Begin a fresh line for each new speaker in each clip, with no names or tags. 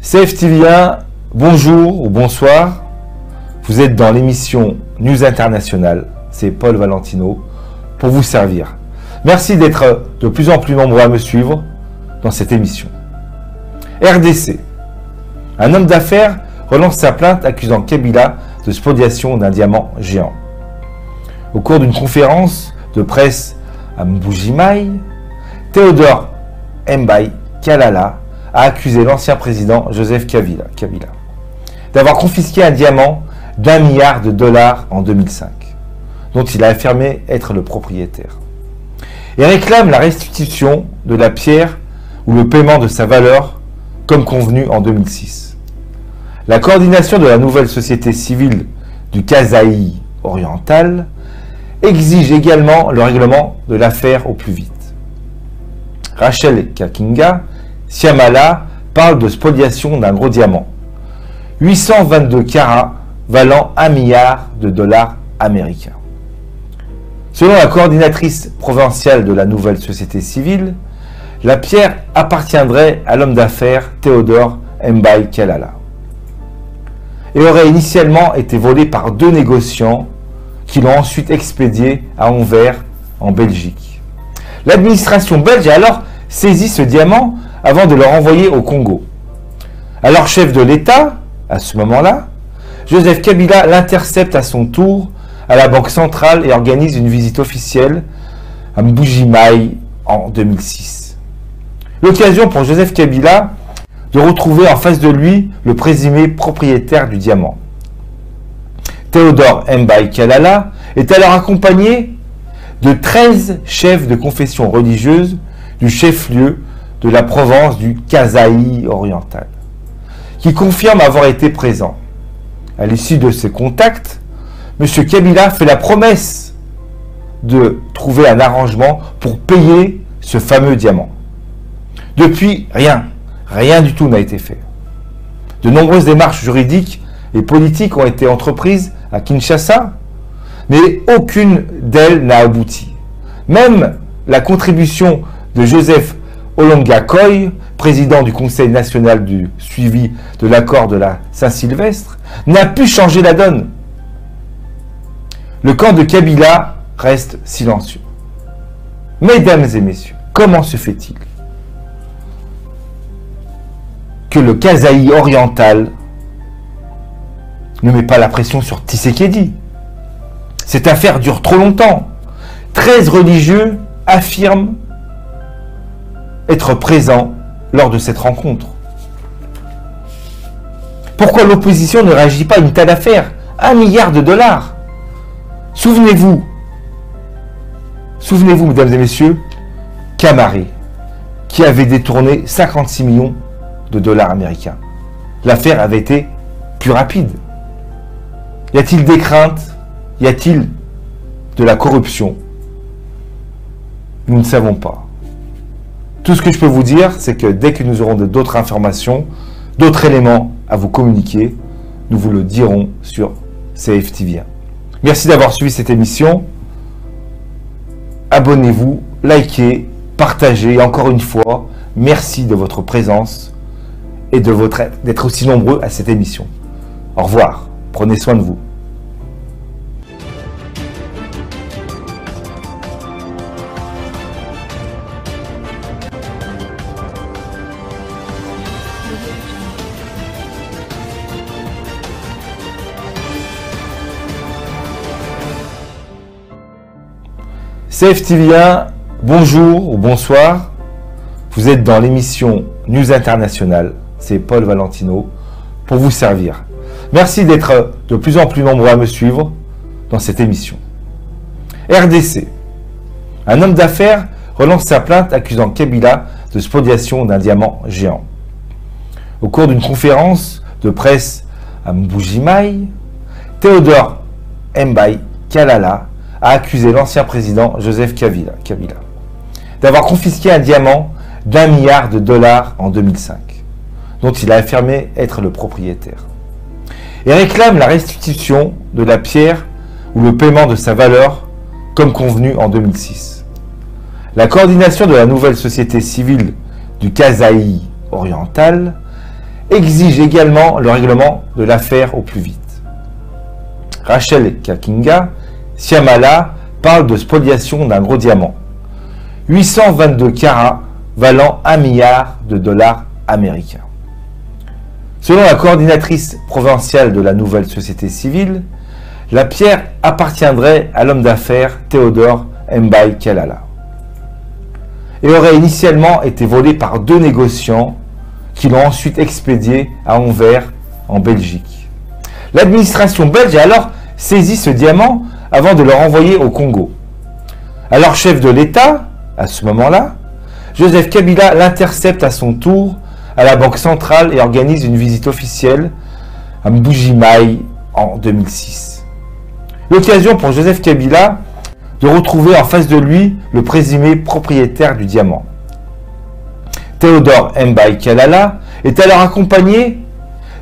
CFTV1, bonjour ou bonsoir. Vous êtes dans l'émission News International. C'est Paul Valentino pour vous servir. Merci d'être de plus en plus nombreux à me suivre dans cette émission. RDC. Un homme d'affaires relance sa plainte accusant Kabila de spoliation d'un diamant géant. Au cours d'une conférence de presse à Mbuji-Mayi, Théodore Mbaye Kalala a accusé l'ancien président Joseph Kabila d'avoir confisqué un diamant d'1 milliard de dollars en 2005, dont il a affirmé être le propriétaire, et réclame la restitution de la pierre ou le paiement de sa valeur comme convenu en 2006. La coordination de la nouvelle société civile du Kasaï oriental exige également le règlement de l'affaire au plus vite. Rachel Kakinga Siamala parle de spoliation d'un gros diamant, 822 carats valant 1 milliard de dollars américains. Selon la coordinatrice provinciale de la nouvelle société civile, la pierre appartiendrait à l'homme d'affaires Théodore Mbaye Kalala et aurait initialement été volée par 2 négociants qui l'ont ensuite expédié à Anvers, en Belgique. L'administration belge a alors saisi ce diamant avant de le renvoyer au Congo. Alors chef de l'État, à ce moment-là, Joseph Kabila l'intercepte à son tour à la Banque centrale et organise une visite officielle à Mbuji-Mayi en 2006. L'occasion pour Joseph Kabila de retrouver en face de lui le présumé propriétaire du diamant. Théodore Mbaye Kalala est alors accompagné de 13 chefs de confession religieuse du chef-lieu de la province du Kasaï oriental, qui confirment avoir été présents. À l'issue de ces contacts, M. Kabila fait la promesse de trouver un arrangement pour payer ce fameux diamant. Depuis, rien du tout n'a été fait. De nombreuses démarches juridiques et politiques ont été entreprises à Kinshasa, mais aucune d'elles n'a abouti. Même la contribution de Joseph Olenga-Koy, président du Conseil national du suivi de l'accord de la Saint-Sylvestre, n'a pu changer la donne. Le camp de Kabila reste silencieux. Mesdames et messieurs, comment se fait-il que le Kasaï oriental ne met pas la pression sur Tshisekedi? Cette affaire dure trop longtemps. 13 religieux affirment être présents lors de cette rencontre. Pourquoi l'opposition ne réagit pas à une telle affaire? 1 milliard de dollars. Souvenez-vous, mesdames et messieurs, Camara, qui avait détourné 56 millions de dollars américains. L'affaire avait été plus rapide. Y a-t-il des craintes? Y a-t-il de la corruption? Nous ne savons pas. Tout ce que je peux vous dire, c'est que dès que nous aurons d'autres informations, d'autres éléments à vous communiquer, nous vous le dirons sur CFTV1. Merci d'avoir suivi cette émission. Abonnez-vous, likez, partagez. Et encore une fois, merci de votre présence et d'être aussi nombreux à cette émission. Au revoir. Prenez soin de vous. CFTV1, bonjour ou bonsoir. Vous êtes dans l'émission News International. C'est Paul Valentino pour vous servir. Merci d'être de plus en plus nombreux à me suivre dans cette émission. RDC. Un homme d'affaires relance sa plainte accusant Kabila de spoliation d'un diamant géant. Au cours d'une conférence de presse à Mbuji-Mayi, Théodore Mbaye Kalala a accusé l'ancien président Joseph Kabila d'avoir confisqué un diamant d'1 milliard de dollars en 2005, dont il a affirmé être le propriétaire, et réclame la restitution de la pierre ou le paiement de sa valeur comme convenu en 2006. La coordination de la nouvelle société civile du Kasaï oriental exige également le règlement de l'affaire au plus vite. Rachel Kakinga Siamala parle de spoliation d'un gros diamant. 822 carats valant 1 milliard de dollars américains. Selon la coordinatrice provinciale de la nouvelle société civile, la pierre appartiendrait à l'homme d'affaires Théodore Mbaye Kalala et aurait initialement été volée par 2 négociants qui l'ont ensuite expédiée à Anvers, en Belgique. L'administration belge a alors saisi ce diamant avant de le renvoyer au Congo. Alors chef de l'État, à ce moment-là, Joseph Kabila l'intercepte à son tour à la Banque centrale et organise une visite officielle à Mbuji-Mayi en 2006. L'occasion pour Joseph Kabila de retrouver en face de lui le présumé propriétaire du diamant. Théodore Mbaye Kalala est alors accompagné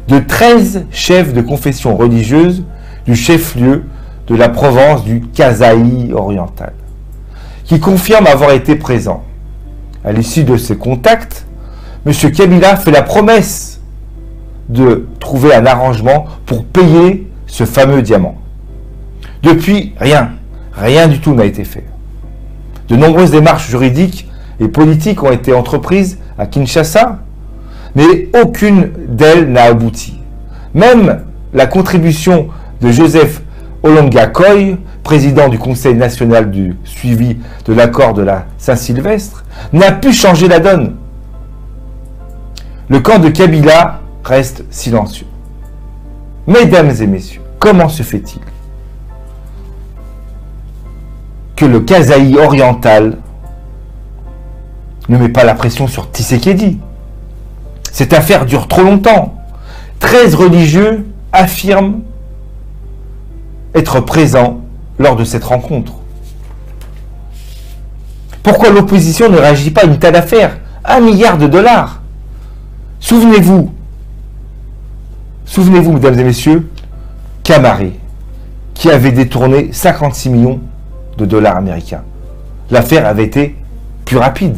de 13 chefs de confession religieuse du chef-lieu de la province du Kasaï oriental, qui confirment avoir été présents. À l'issue de ces contacts, M. Kabila fait la promesse de trouver un arrangement pour payer ce fameux diamant. Depuis, rien du tout n'a été fait. De nombreuses démarches juridiques et politiques ont été entreprises à Kinshasa, mais aucune d'elles n'a abouti. Même la contribution de Joseph Olonga Koy, président du Conseil national du suivi de l'accord de la Saint-Sylvestre, n'a pu changer la donne. Le camp de Kabila reste silencieux. Mesdames et messieurs, comment se fait-il que le Kasaï oriental ne met pas la pression sur Tshisekedi? Cette affaire dure trop longtemps. 13 religieux affirment être présents lors de cette rencontre. Pourquoi l'opposition ne réagit pas à une telle affaire? 1 milliard de dollars. Souvenez-vous, mesdames et messieurs, Camara, qui avait détourné 56 millions de dollars américains. L'affaire avait été plus rapide.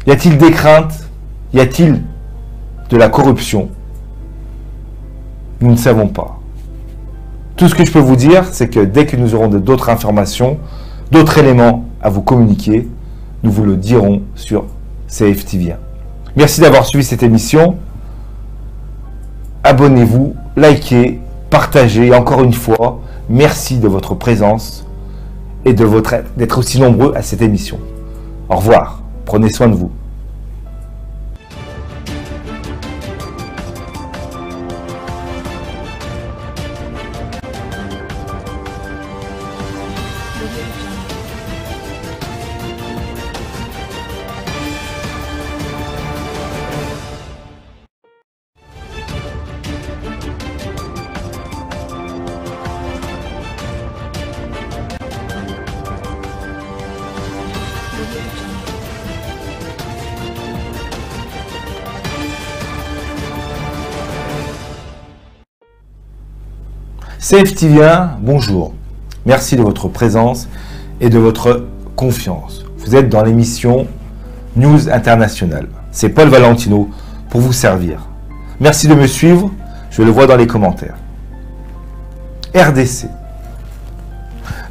Y a-t-il des craintes? Y a-t-il de la corruption? Nous ne savons pas. Tout ce que je peux vous dire, c'est que dès que nous aurons d'autres informations, d'autres éléments à vous communiquer, nous vous le dirons sur CFTV1. Merci d'avoir suivi cette émission. Abonnez-vous, likez, partagez. Et encore une fois, merci de votre présence et d'être aussi nombreux à cette émission. Au revoir. Prenez soin de vous. CFTV1, bonjour. Merci de votre présence et de votre confiance. Vous êtes dans l'émission News International. C'est Paul Valentino pour vous servir. Merci de me suivre, je le vois dans les commentaires. RDC.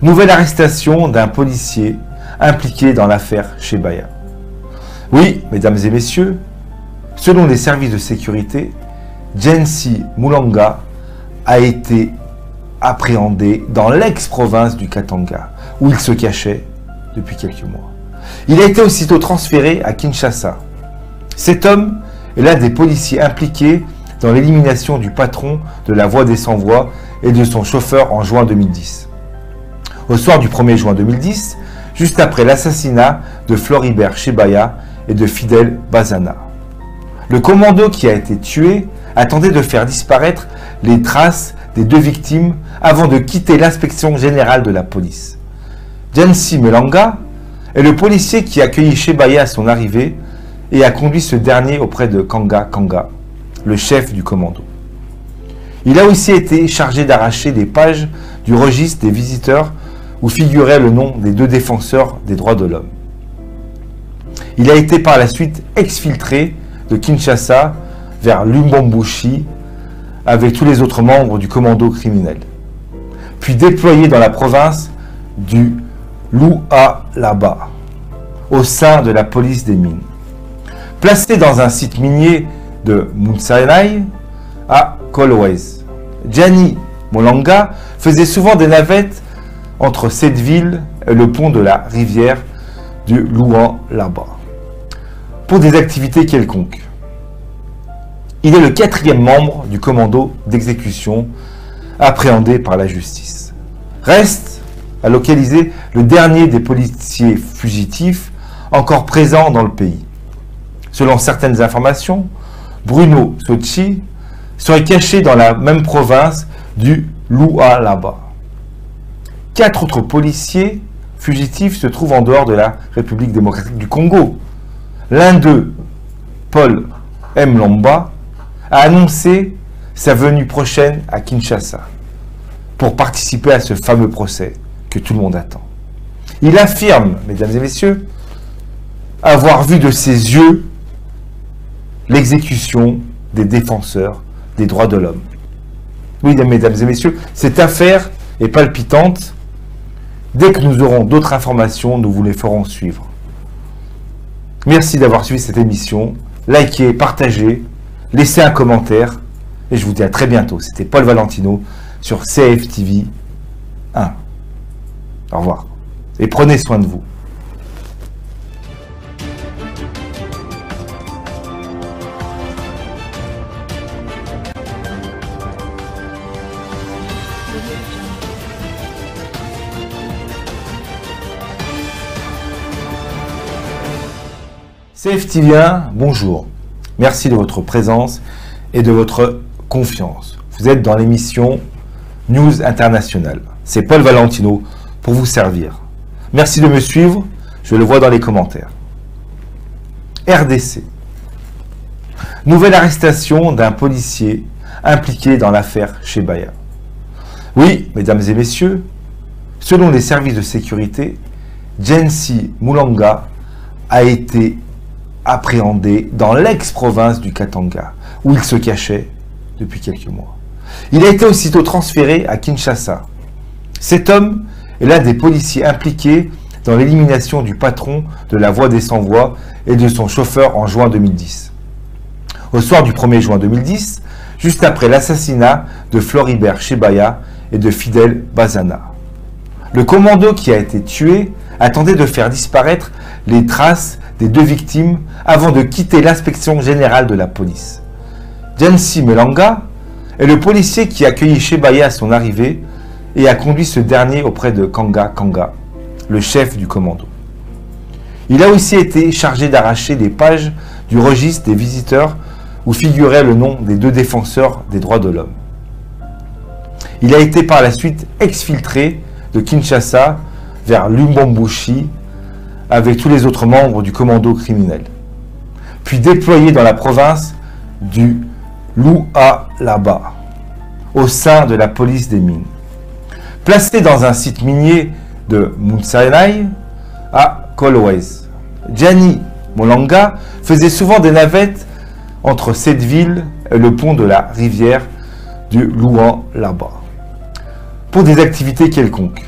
Nouvelle arrestation d'un policier impliqué dans l'affaire Chebaya. Oui, mesdames et messieurs, selon les services de sécurité, Jensi Mulonga a été appréhendé dans l'ex-province du Katanga, où il se cachait depuis quelques mois. Il a été aussitôt transféré à Kinshasa. Cet homme est l'un des policiers impliqués dans l'élimination du patron de la Voix des Sans-Voix et de son chauffeur en juin 2010. Au soir du 1er juin 2010, juste après l'assassinat de Floribert Chebaya et de Fidel Bazana. Le commando qui a été tué a tenté de faire disparaître les traces des 2 victimes avant de quitter l'inspection générale de la police. Jensi Mulonga est le policier qui a accueilli Chebaya à son arrivée et a conduit ce dernier auprès de Kanga Kanga, le chef du commando. Il a aussi été chargé d'arracher des pages du registre des visiteurs où figurait le nom des 2 défenseurs des droits de l'homme. Il a été par la suite exfiltré de Kinshasa vers Lubumbashi avec tous les autres membres du commando criminel, puis déployé dans la province du Lualaba, au sein de la police des mines. Placé dans un site minier de Mutsanai à Kolwezi, Gianni Molanga faisait souvent des navettes entre cette ville et le pont de la rivière du Lualaba pour des activités quelconques. Il est le 4e membre du commando d'exécution appréhendé par la justice. Reste à localiser le dernier des policiers fugitifs encore présents dans le pays. Selon certaines informations, Bruno Sochi serait caché dans la même province du Lualaba. 4 autres policiers fugitifs se trouvent en dehors de la République démocratique du Congo. L'un d'eux, Paul Mlomba, a annoncé sa venue prochaine à Kinshasa pour participer à ce fameux procès que tout le monde attend. Il affirme, mesdames et messieurs, avoir vu de ses yeux l'exécution des défenseurs des droits de l'homme. Oui, mesdames et messieurs, cette affaire est palpitante. Dès que nous aurons d'autres informations, nous vous les ferons suivre. Merci d'avoir suivi cette émission. Likez, partagez, laissez un commentaire. Et je vous dis à très bientôt. C'était Paul Valentino sur CFTV 1. Au revoir. Et prenez soin de vous. CFTV 1, bonjour. Merci de votre présence et de votre confiance. Vous êtes dans l'émission News International. C'est Paul Valentino pour vous servir. Merci de me suivre, je le vois dans les commentaires. RDC. Nouvelle arrestation d'un policier impliqué dans l'affaire Chebaya. Oui, mesdames et messieurs, selon les services de sécurité, Gianni Molanga a été appréhendé dans l'ex-province du Katanga, où il se cachait depuis quelques mois. Il a été aussitôt transféré à Kinshasa. Cet homme est l'un des policiers impliqués dans l'élimination du patron de la Voix des Sans-Voix et de son chauffeur en juin 2010. Au soir du 1er juin 2010, juste après l'assassinat de Floribert Chebaya et de Fidel Bazana. Le commando qui a été tué a tenté de faire disparaître les traces des 2 victimes avant de quitter l'inspection générale de la police. Gianni Molanga est le policier qui a accueilli Chebaya à son arrivée et a conduit ce dernier auprès de Kanga Kanga, le chef du commando. Il a aussi été chargé d'arracher les pages du registre des visiteurs où figurait le nom des 2 défenseurs des droits de l'homme. Il a été par la suite exfiltré de Kinshasa vers Lubumbashi avec tous les autres membres du commando criminel, puis déployé dans la province du Lualaba, au sein de la police des mines. Placé dans un site minier de Mutsanai à Kolwezi, Gianni Molanga faisait souvent des navettes entre cette ville et le pont de la rivière du Lualaba pour des activités quelconques.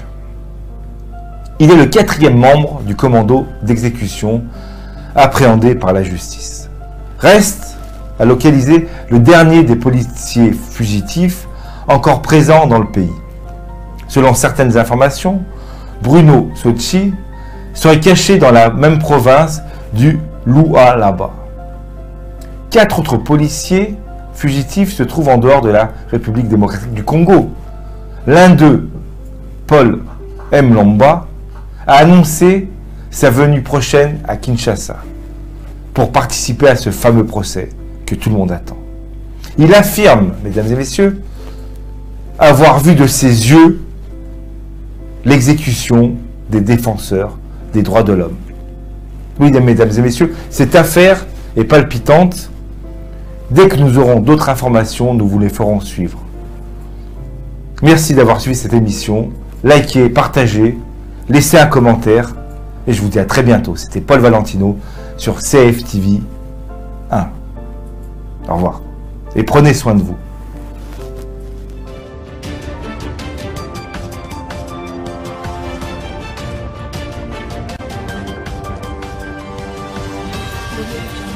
Il est le 4e membre du commando d'exécution appréhendé par la justice. Reste à localiser le dernier des policiers fugitifs encore présents dans le pays. Selon certaines informations, Bruno Sochi serait caché dans la même province du Lualaba. 4 autres policiers fugitifs se trouvent en dehors de la République démocratique du Congo. L'un d'eux, Paul Mlomba, a annoncé sa venue prochaine à Kinshasa pour participer à ce fameux procès que tout le monde attend. Il affirme, mesdames et messieurs, avoir vu de ses yeux l'exécution des défenseurs des droits de l'homme. Oui, mesdames et messieurs, cette affaire est palpitante. Dès que nous aurons d'autres informations, nous vous les ferons suivre. Merci d'avoir suivi cette émission. Likez, partagez, laissez un commentaire. Et je vous dis à très bientôt. C'était Paul Valentino sur CFTV 1. Au revoir. et prenez soin de vous.
Thank you.